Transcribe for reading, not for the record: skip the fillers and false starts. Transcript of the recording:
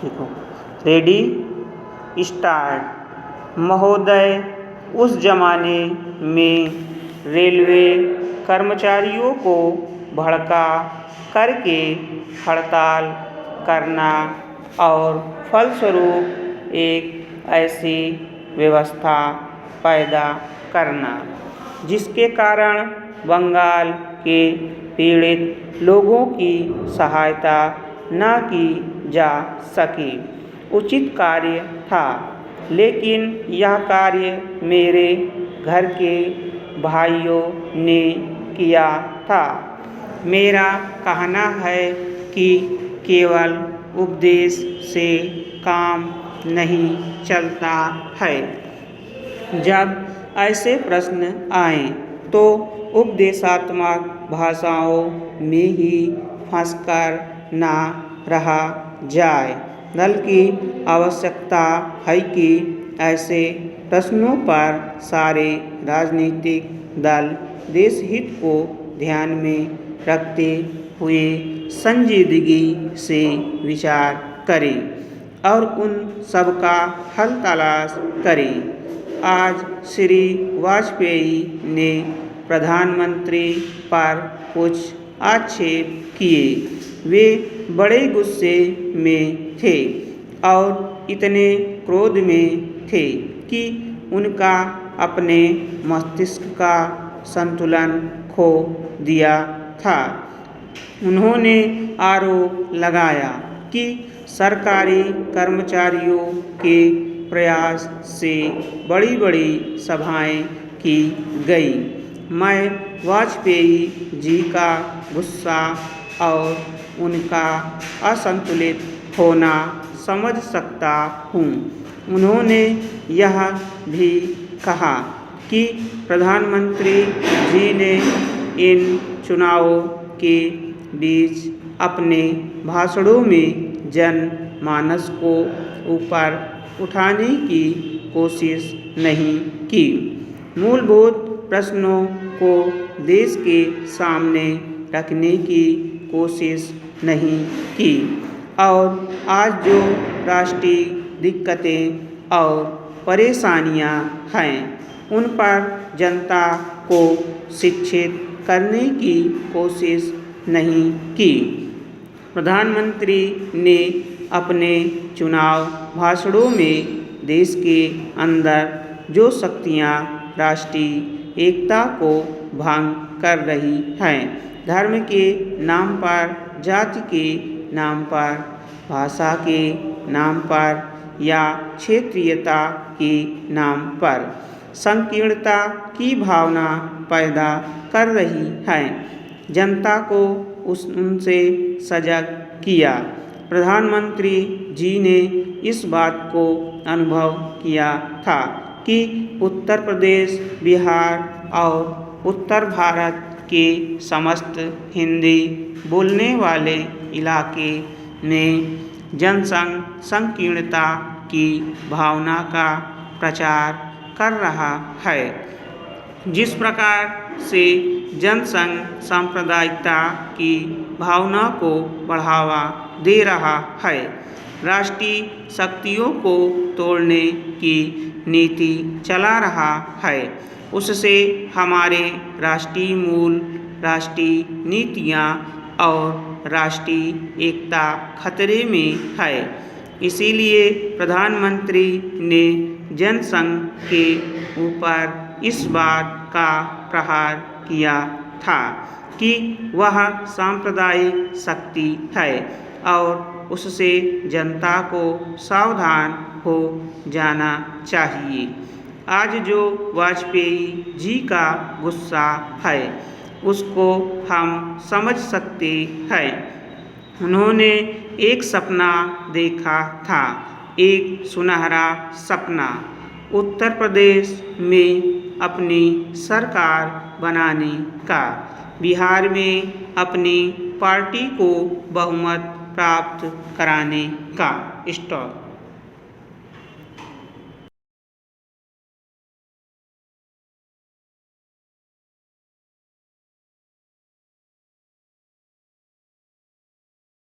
देखो, ready start. महोदय, उस जमाने में रेलवे कर्मचारियों को भड़का करके हड़ताल करना और फलस्वरूप एक ऐसी व्यवस्था पैदा करना जिसके कारण बंगाल के पीड़ित लोगों की सहायता न की जा सके, उचित कार्य था। लेकिन यह कार्य मेरे घर के भाइयों ने किया था। मेरा कहना है कि केवल उपदेश से काम नहीं चलता है। जब ऐसे प्रश्न आएं तो उपदेशात्मक भाषाओं में ही फंसकर ना रहा जाए, बल्कि आवश्यकता है कि ऐसे प्रश्नों पर सारे राजनीतिक दल देश हित को ध्यान में रखते हुए संजीदगी से विचार करें और उन सब का हल तलाश करें। आज श्री वाजपेयी ने प्रधानमंत्री पर कुछ आक्षेप किए। वे बड़े गुस्से में थे और इतने क्रोध में थे कि उनका अपने मस्तिष्क का संतुलन खो दिया था। उन्होंने आरोप लगाया कि सरकारी कर्मचारियों के प्रयास से बड़ी बड़ी सभाएं की गई। मैं वाजपेयी जी का गुस्सा और उनका असंतुलित होना समझ सकता हूँ। उन्होंने यह भी कहा कि प्रधानमंत्री जी ने इन चुनावों के बीच अपने भाषणों में जनमानस को ऊपर उठाने की कोशिश नहीं की, मूलभूत प्रश्नों को देश के सामने रखने की कोशिश नहीं की और आज जो राष्ट्रीय दिक्कतें और परेशानियां हैं उन पर जनता को शिक्षित करने की कोशिश नहीं की। प्रधानमंत्री ने अपने चुनाव भाषणों में देश के अंदर जो शक्तियां राष्ट्रीय एकता को भंग कर रही हैं, धर्म के नाम पर, जाति के नाम पर, भाषा के नाम पर या क्षेत्रीयता के नाम पर संकीर्णता की भावना पैदा कर रही हैं, जनता को उनसे सजग किया। प्रधानमंत्री जी ने इस बात को अनुभव किया था कि उत्तर प्रदेश, बिहार और उत्तर भारत के समस्त हिंदी बोलने वाले इलाके में जनसंघ संकीर्णता की भावना का प्रचार कर रहा है। जिस प्रकार से जनसंघ सांप्रदायिकता की भावना को बढ़ावा दे रहा है, राष्ट्रीय शक्तियों को तोड़ने की नीति चला रहा है, उससे हमारे राष्ट्रीय मूल, राष्ट्रीय नीतियाँ और राष्ट्रीय एकता खतरे में है। इसीलिए प्रधानमंत्री ने जनसंघ के ऊपर इस बात का प्रहार किया था कि वह सांप्रदायिक शक्ति है और उससे जनता को सावधान हो जाना चाहिए। आज जो वाजपेयी जी का गुस्सा है उसको हम समझ सकते हैं। उन्होंने एक सपना देखा था, एक सुनहरा सपना, उत्तर प्रदेश में अपनी सरकार बनाने का, बिहार में अपनी पार्टी को बहुमत प्राप्त कराने का। स्टॉप।